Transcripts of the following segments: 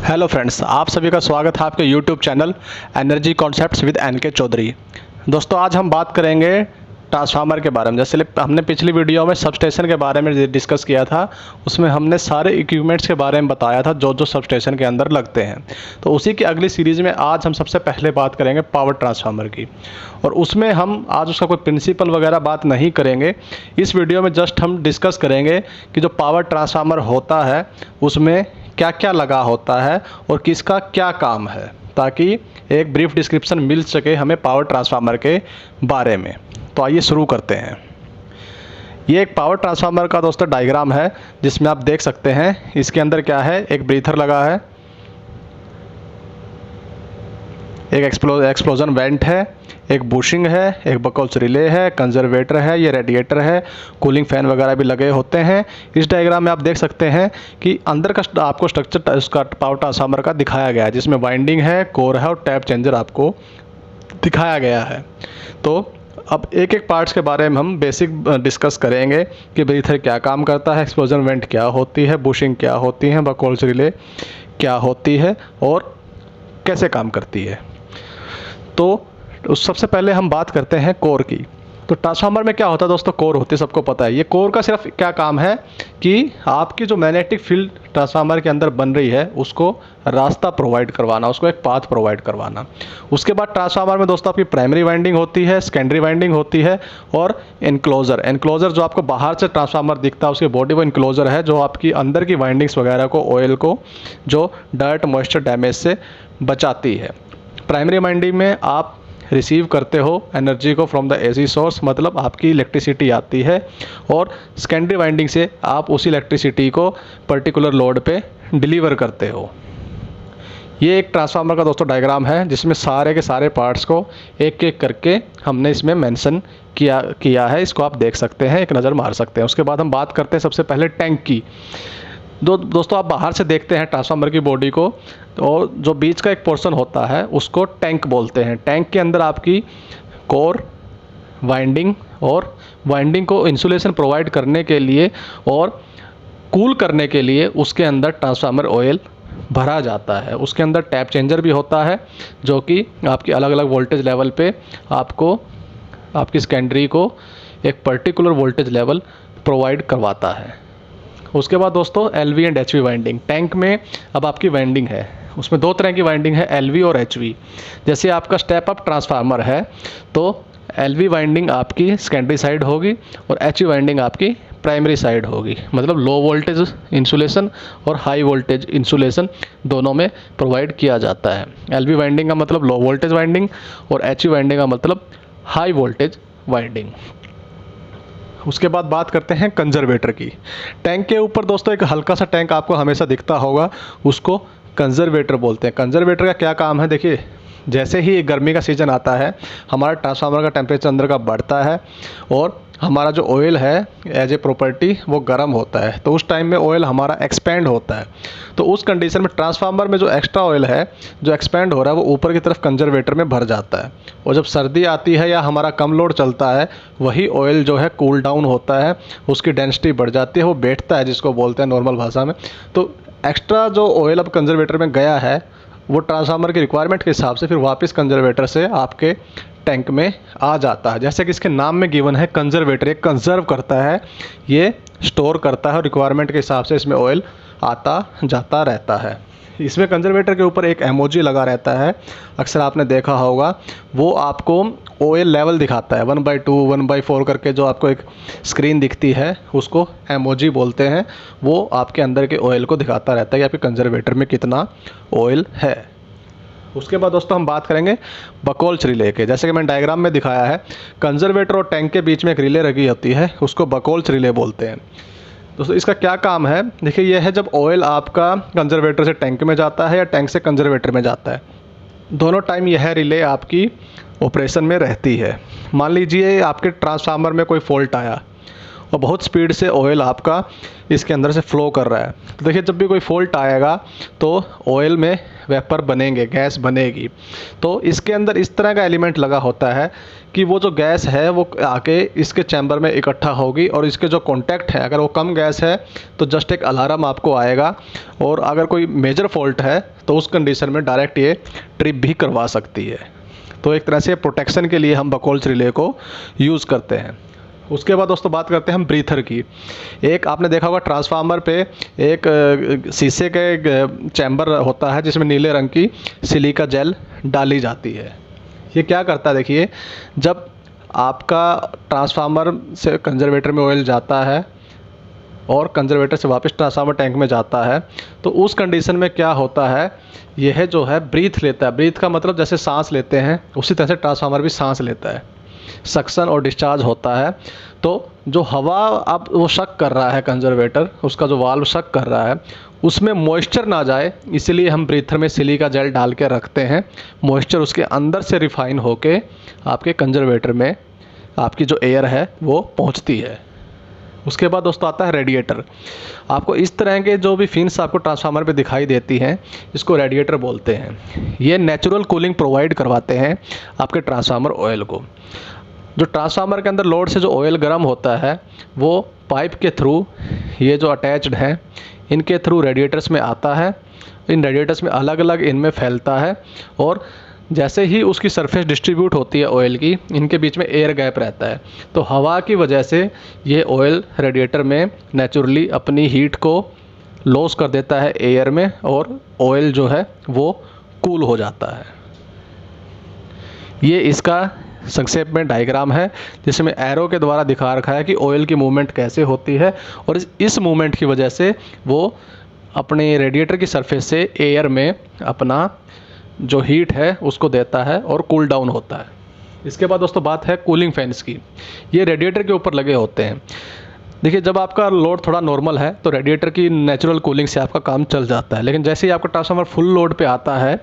Hello friends, आप सभी का स्वागत है आपके YouTube channel energy concepts with NK Chaudhary. दोस्तों, आज हम बात करेंगे ट्रांसफार्मर के बारे में। जैसे हमने पिछली वीडियो में सबस्टेशन के बारे में डिस्कस किया था, उसमें हमने सारे इक्विपमेंट्स के बारे में बताया था जो जो सबस्टेशन के अंदर लगते हैं। तो उसी की अगली सीरीज़ में आज हम सबसे पहले बात करेंगे पावर ट्रांसफार्मर की, और उसमें हम आज उसका कोई प्रिंसिपल वगैरह बात नहीं करेंगे। इस वीडियो में जस्ट हम डिस्कस करेंगे कि जो पावर ट्रांसफार्मर होता है उसमें क्या क्या लगा होता है और किसका क्या काम है, ताकि एक ब्रीफ डिस्क्रिप्शन मिल सके हमें पावर ट्रांसफार्मर के बारे में। तो आइए शुरू करते हैं। ये एक पावर ट्रांसफार्मर का दोस्तों डायग्राम है, जिसमें आप देख सकते हैं इसके अंदर क्या है। एक ब्रीथर लगा है, एक एक्सप्लोजन वेंट है, एक बुशिंग है, एक बकौल्स रिले है, कंजर्वेटर है, ये रेडिएटर है, कूलिंग फैन वगैरह भी लगे होते हैं। इस डायग्राम में आप देख सकते हैं कि अंदर का आपको स्ट्रक्चर उसका पावर ट्रांसफार्मर का दिखाया गया है, जिसमें वाइंडिंग है, कोर है और टैप चेंजर आपको दिखाया गया है। तो अब एक एक पार्ट्स के बारे में हम बेसिक डिस्कस करेंगे कि ब्रीथर क्या काम करता है, एक्सप्लोजन वेंट क्या होती है, बुशिंग क्या होती है, बकौल्स रिले क्या होती है और कैसे काम करती है। तो सबसे पहले हम बात करते हैं कोर की। तो ट्रांसफार्मर में क्या होता है दोस्तों, कोर होती है, सबको पता है। ये कोर का सिर्फ क्या काम है कि आपकी जो मैग्नेटिक फील्ड ट्रांसफार्मर के अंदर बन रही है उसको रास्ता प्रोवाइड करवाना, उसको एक पाथ प्रोवाइड करवाना। उसके बाद ट्रांसफार्मर में दोस्तों आपकी प्राइमरी वाइंडिंग होती है, सेकेंडरी वाइंडिंग होती है और एनक्लोजर जो आपको बाहर से ट्रांसफार्मर दिखता है उसकी बॉडी वो एनक्लोजर है, जो आपकी अंदर की वाइंडिंग्स वगैरह को, ऑयल को, जो डर्ट मॉइस्चर डैमेज से बचाती है। प्राइमरी वाइंडिंग में आप रिसीव करते हो एनर्जी को फ्रॉम द एसी सोर्स, मतलब आपकी इलेक्ट्रिसिटी आती है, और सेकेंडरी वाइंडिंग से आप उसी इलेक्ट्रिसिटी को पर्टिकुलर लोड पे डिलीवर करते हो। ये एक ट्रांसफार्मर का दोस्तों डायग्राम है, जिसमें सारे के सारे पार्ट्स को एक एक करके हमने इसमें मेंशन किया है। इसको आप देख सकते हैं, एक नज़र मार सकते हैं। उसके बाद हम बात करते हैं सबसे पहले टैंक की। दोस्तों, आप बाहर से देखते हैं ट्रांसफार्मर की बॉडी को, और जो बीच का एक पोर्शन होता है उसको टैंक बोलते हैं। टैंक के अंदर आपकी कोर, वाइंडिंग को इंसुलेशन प्रोवाइड करने के लिए और कूल करने के लिए उसके अंदर ट्रांसफार्मर ऑयल भरा जाता है। उसके अंदर टैप चेंजर भी होता है, जो कि आपकी अलग अलग वोल्टेज लेवल पे आपको आपकी सेकेंडरी को एक पर्टिकुलर वोल्टेज लेवल प्रोवाइड करवाता है। उसके बाद दोस्तों LV and HV winding. Tank में अब आपकी वाइंडिंग है, उसमें दो तरह की वाइंडिंग है, LV और HV। जैसे आपका स्टेप अप ट्रांसफार्मर है तो LV वाइंडिंग आपकी सेकेंडरी साइड होगी और HV वाइंडिंग आपकी प्राइमरी साइड होगी। मतलब लो वोल्टेज इंसुलेशन और हाई वोल्टेज इंसुलेशन दोनों में प्रोवाइड किया जाता है। LV वाइंडिंग का मतलब लो वोल्टेज वाइंडिंग और HV वाइंडिंग का मतलब हाई वोल्टेज वाइंडिंग। उसके बाद बात करते हैं कंजर्वेटर की। टैंक के ऊपर दोस्तों एक हल्का सा टैंक आपको हमेशा दिखता होगा, उसको कंजर्वेटर बोलते हैं। कंजर्वेटर का क्या काम है, देखिए, जैसे ही गर्मी का सीज़न आता है हमारा ट्रांसफार्मर का टेम्परेचर अंदर का बढ़ता है और हमारा जो ऑयल है एज ए प्रॉपर्टी वो गर्म होता है, तो उस टाइम में ऑयल हमारा एक्सपेंड होता है। तो उस कंडीशन में ट्रांसफार्मर में जो एक्स्ट्रा ऑयल है जो एक्सपेंड हो रहा है वो ऊपर की तरफ कंजर्वेटर में भर जाता है, और जब सर्दी आती है या हमारा कम लोड चलता है वही ऑयल जो है कूल डाउन होता है, उसकी डेंसिटी बढ़ जाती है, वो बैठता है, जिसको बोलते हैं नॉर्मल भाषा में। तो एक्स्ट्रा जो ऑयल अब कंजर्वेटर में गया है वो ट्रांसफार्मर की रिक्वायरमेंट के हिसाब से फिर वापस कंजर्वेटर से आपके टैंक में आ जाता है। जैसे कि इसके नाम में गिवन है कंजर्वेटर, ये कंजर्व करता है, ये स्टोर करता है और रिक्वायरमेंट के हिसाब से इसमें ऑयल आता जाता रहता है। इसमें कंजर्वेटर के ऊपर एक एमओजी लगा रहता है, अक्सर आपने देखा होगा, वो आपको ऑयल लेवल दिखाता है 1/2 1/4 करके, जो आपको एक स्क्रीन दिखती है उसको एमओजी बोलते हैं। वो आपके अंदर के ऑयल को दिखाता रहता है कि आपके कंजर्वेटर में कितना ऑयल है। उसके बाद दोस्तों हम बात करेंगे बकौल्स रिले के। जैसे कि मैंने डायग्राम में दिखाया है, कंजर्वेटर और टैंक के बीच में एक रिले लगी होती है, उसको बकौल्स रिले बोलते हैं। दोस्तों, इसका क्या काम है, देखिए, यह है जब ऑयल आपका कंजर्वेटर से टैंक में जाता है या टैंक से कंजर्वेटर में जाता है, दोनों टाइम यह रिले आपकी ऑपरेशन में रहती है। मान लीजिए आपके ट्रांसफार्मर में कोई फॉल्ट आया और बहुत स्पीड से ऑयल आपका इसके अंदर से फ्लो कर रहा है। तो देखिए जब भी कोई फॉल्ट आएगा तो ऑयल में वेपर बनेंगे, गैस बनेगी। तो इसके अंदर इस तरह का एलिमेंट लगा होता है कि वो जो गैस है वो आके इसके चैम्बर में इकट्ठा होगी और इसके जो कॉन्टैक्ट है अगर वो कम गैस है तो जस्ट एक अलार्म आपको आएगा, और अगर कोई मेजर फॉल्ट है तो उस कंडीशन में डायरेक्ट ये ट्रिप भी करवा सकती है। तो एक तरह से प्रोटेक्शन के लिए हम बकोल्स रिले को यूज़ करते हैं। उसके बाद दोस्तों बात करते हैं हम ब्रीथर की। एक आपने देखा होगा ट्रांसफार्मर पे एक शीशे का एक चैम्बर होता है जिसमें नीले रंग की सिलिका जेल डाली जाती है। ये क्या करता है देखिए, जब आपका ट्रांसफार्मर से कंजर्वेटर में ऑयल जाता है और कंजर्वेटर से वापस ट्रांसफार्मर टैंक में जाता है तो उस कंडीशन में क्या होता है, यह जो है ब्रीथ लेता है। ब्रीथ का मतलब जैसे सांस लेते हैं उसी तरह से ट्रांसफार्मर भी सांस लेता है, सक्शन और डिस्चार्ज होता है। तो जो हवा अब वो शक कर रहा है कंजर्वेटर, उसका जो वाल्व शक कर रहा है उसमें मॉइस्चर ना जाए, इसलिए हम ब्रीथर में सिलिका जेल डाल के रखते हैं। मॉइस्चर उसके अंदर से रिफाइन होके आपके कंजर्वेटर में आपकी जो एयर है वो पहुंचती है। उसके बाद दोस्तों आता है रेडिएटर। आपको इस तरह के जो भी फिन्स आपको ट्रांसफार्मर पे दिखाई देती हैं इसको रेडिएटर बोलते हैं। ये नेचुरल कूलिंग प्रोवाइड करवाते हैं आपके ट्रांसफार्मर ऑयल को। जो ट्रांसफार्मर के अंदर लोड से जो ऑयल गर्म होता है वो पाइप के थ्रू, ये जो अटैच्ड हैं इनके थ्रू रेडिएटर्स में आता है। इन रेडिएटर्स में अलग अलग इनमें फैलता है और जैसे ही उसकी सरफेस डिस्ट्रीब्यूट होती है ऑयल की, इनके बीच में एयर गैप रहता है। तो हवा की वजह से ये ऑयल रेडिएटर में नेचुरली अपनी हीट को लॉस कर देता है एयर में और ऑयल जो है वो कूल हो जाता है। ये इसका संक्षेप में डायग्राम है जिसमें एरो के द्वारा दिखा रखा है कि ऑयल की मूवमेंट कैसे होती है और इस मूवमेंट की वजह से वो अपने रेडिएटर की सरफेस से एयर में अपना जो हीट है उसको देता है और कूल डाउन होता है। इसके बाद दोस्तों बात है कूलिंग फैंस की। ये रेडिएटर के ऊपर लगे होते हैं। देखिए जब आपका लोड थोड़ा नॉर्मल है तो रेडिएटर की नेचुरल कूलिंग से आपका काम चल जाता है, लेकिन जैसे ही आपका ट्रांसफार्मर फुल लोड पे आता है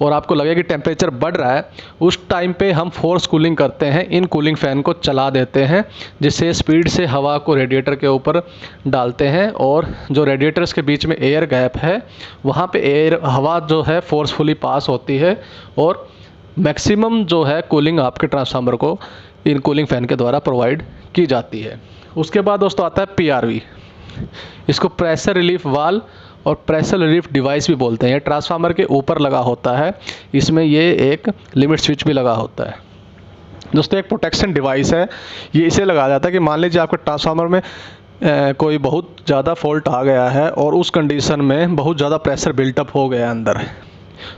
और आपको लगे कि टेम्परेचर बढ़ रहा है, उस टाइम पे हम फोर्स कूलिंग करते हैं, इन कूलिंग फ़ैन को चला देते हैं जिससे स्पीड से हवा को रेडिएटर के ऊपर डालते हैं और जो रेडिएटर्स के बीच में एयर गैप है वहाँ पे एयर हवा जो है फोर्सफुली पास होती है और मैक्सिमम जो है कूलिंग आपके ट्रांसफार्मर को इन कूलिंग फ़ैन के द्वारा प्रोवाइड की जाती है। उसके बाद दोस्तों आता है पीआरवी। इसको प्रेशर रिलीफ वाल्व और प्रेशर रिलीफ डिवाइस भी बोलते हैं। ये ट्रांसफार्मर के ऊपर लगा होता है, इसमें ये एक लिमिट स्विच भी लगा होता है। दोस्तों एक प्रोटेक्शन डिवाइस है, ये इसे लगाया जाता है कि मान लीजिए आपके ट्रांसफार्मर में कोई बहुत ज़्यादा फॉल्ट आ गया है और उस कंडीशन में बहुत ज़्यादा प्रेशर बिल्टअप हो गया अंदर,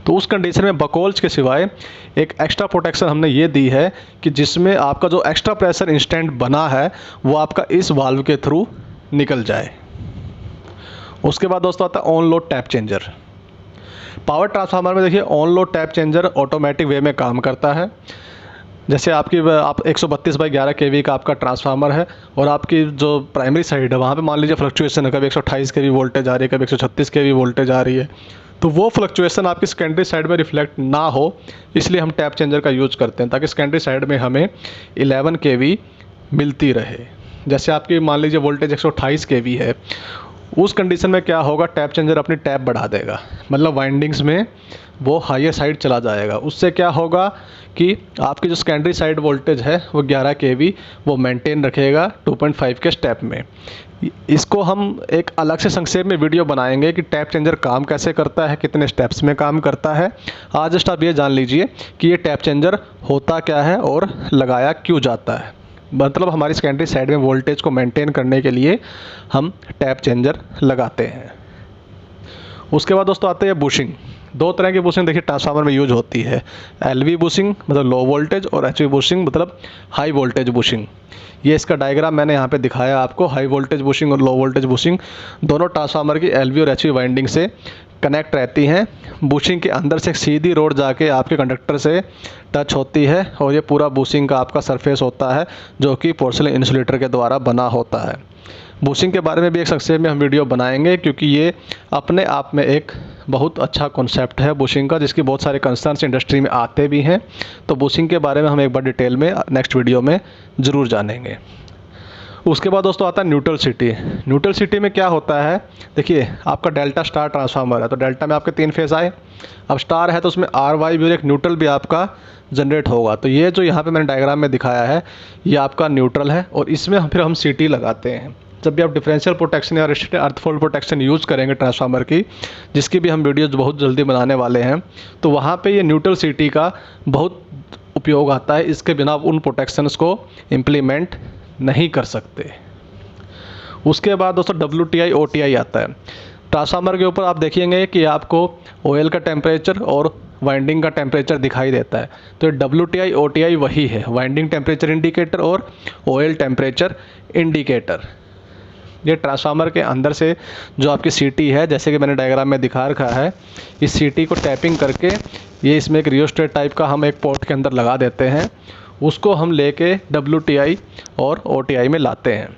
तो उस कंडीशन में बकोल्स के सिवाय एक एक्स्ट्रा प्रोटेक्शन हमने ये दी है कि जिसमें आपका जो एक्स्ट्रा प्रेशर इंस्टेंट बना है वो आपका इस वाल्व के थ्रू निकल जाए। उसके बाद दोस्तों आता है on load tap changer. Power transformer में देखिए on load tap changer automatic way में काम करता है। जैसे आप 132/11 kV का आपका ट्रांसफार्मर है और आपकी जो प्राइमरी साइड है वहाँ पे मान लीजिए फ्लक्चुएशन है, कभी 128 kV वोल्टेज आ रही है, कभी 136 kV वोल्टेज आ रही है, तो वो फ्लक्चुएशन आपकी सेकेंडरी साइड में रिफ्लेक्ट ना हो, इसलिए हम टैप चेंजर का यूज़ करते हैं ताकि सेकेंडरी साइड में हमें 11 kV मिलती रहे। जैसे आपकी मान लीजिए वोल्टेज 128 kV है, उस कंडीशन में क्या होगा, टैप चेंजर अपनी टैप बढ़ा देगा, मतलब वाइंडिंग्स में वो हायर साइड चला जाएगा। उससे क्या होगा कि आपकी जो सेकेंडरी साइड वोल्टेज है वो 11 kV वो मेंटेन रखेगा 2.5 के स्टेप में। इसको हम एक अलग से संक्षेप में वीडियो बनाएंगे कि टैप चेंजर काम कैसे करता है, कितने स्टेप्स में काम करता है। आज जस्ट आप ये जान लीजिए कि ये टैप चेंजर होता क्या है और लगाया क्यों जाता है। मतलब हमारी सेकेंडरी साइड में वोल्टेज को मेंटेन करने के लिए हम टैप चेंजर लगाते हैं। उसके बाद दोस्तों आते हैं बुशिंग। दो तरह की बुशिंग देखिए ट्रांसफार्मर में यूज होती है, एलवी बुशिंग मतलब लो वोल्टेज और एचवी बुशिंग मतलब हाई वोल्टेज बुशिंग। ये इसका डायग्राम मैंने यहाँ पे दिखाया आपको। हाई वोल्टेज बुशिंग और लो वोल्टेज बुशिंग दोनों ट्रांसफार्मर की एलवी और एचवी वाइंडिंग से कनेक्ट रहती हैं। बुशिंग के अंदर से एक सीधी रोड जाके आपके कंडक्टर से टच होती है और ये पूरा बुशिंग का आपका सरफेस होता है जो कि पोर्सिलेन इंसुलेटर के द्वारा बना होता है। बुशिंग के बारे में भी एक संक्षेप में हम वीडियो बनाएंगे क्योंकि ये अपने आप में एक बहुत अच्छा कॉन्सेप्ट है बुशिंग का, जिसकी बहुत सारे कंसर्न्स इंडस्ट्री में आते भी हैं। तो बुशिंग के बारे में हम एक बार डिटेल में नेक्स्ट वीडियो में ज़रूर जानेंगे। उसके बाद दोस्तों आता है न्यूट्रल सिटी। न्यूट्रल सिटी में क्या होता है, देखिए आपका डेल्टा स्टार ट्रांसफार्मर है, तो डेल्टा में आपके 3 फेज़ आए। अब स्टार है तो उसमें आर वाई भी और एक न्यूट्रल भी आपका जनरेट होगा। तो ये जो यहाँ पे मैंने डायग्राम में दिखाया है ये आपका न्यूट्रल है, और इसमें फिर हम सिटी लगाते हैं। जब भी आप डिफरेंशियल प्रोटेक्शन या अर्थ फॉल्ट प्रोटेक्शन यूज़ करेंगे ट्रांसफार्मर की, जिसकी भी हम वीडियोज़ बहुत जल्दी बनाने वाले हैं, तो वहाँ पे ये न्यूट्रल सिटी का बहुत उपयोग आता है। इसके बिना आप उन प्रोटेक्शंस को इम्प्लीमेंट नहीं कर सकते। उसके बाद दोस्तों WTI OTI आता है। ट्रांसफार्मर के ऊपर आप देखेंगे कि आपको ऑयल का टेम्परेचर और वाइंडिंग का टेम्परेचर दिखाई देता है। तो ये WTI OTI वही है, वाइंडिंग टेम्परेचर इंडिकेटर और ऑयल टेम्परेचर इंडिकेटर। ये ट्रांसफार्मर के अंदर से जो आपकी सीटी है, जैसे कि मैंने डायग्राम में दिखा रखा है, इस सीटी को टैपिंग करके ये इसमें एक रियोस्टेट टाइप का हम एक पोर्ट के अंदर लगा देते हैं। उसको हम लेके WTI और OTI में लाते हैं।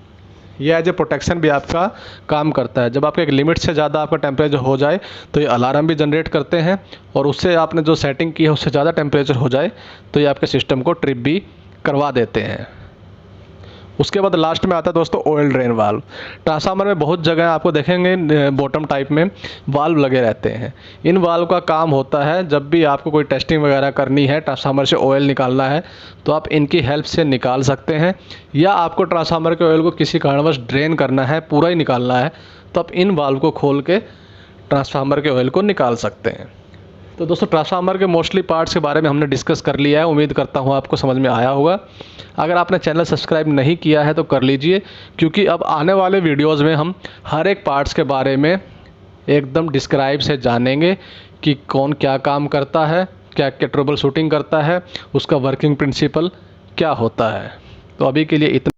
ये एज ए प्रोटेक्शन भी आपका काम करता है। जब आपके एक लिमिट से ज़्यादा आपका टेम्परेचर हो जाए तो ये अलार्म भी जनरेट करते हैं, और उससे आपने जो सेटिंग की है उससे ज़्यादा टेम्परेचर हो जाए तो ये आपके सिस्टम को ट्रिप भी करवा देते हैं। उसके बाद लास्ट में आता है दोस्तों ऑयल ड्रेन वाल्व। ट्रांसफार्मर में बहुत जगह आपको देखेंगे बॉटम टाइप में वाल्व लगे रहते हैं। इन वाल्व का काम होता है, जब भी आपको कोई टेस्टिंग वगैरह करनी है, ट्रांसफार्मर से ऑयल निकालना है, तो आप इनकी हेल्प से निकाल सकते हैं। या आपको ट्रांसफार्मर के ऑयल को किसी कारणवश ड्रेन करना है, पूरा ही निकालना है, तो आप इन वाल्व को खोल के ट्रांसफार्मर के ऑयल को निकाल सकते हैं। तो दोस्तों ट्रांसफार्मर के मोस्टली पार्ट्स के बारे में हमने डिस्कस कर लिया है। उम्मीद करता हूँ आपको समझ में आया होगा। अगर आपने चैनल सब्सक्राइब नहीं किया है तो कर लीजिए, क्योंकि अब आने वाले वीडियोज़ में हम हर एक पार्ट्स के बारे में एकदम डिस्क्राइब से जानेंगे कि कौन क्या काम करता है, क्या क्या ट्रबल शूटिंग करता है, उसका वर्किंग प्रिंसिपल क्या होता है। तो अभी के लिए इतना।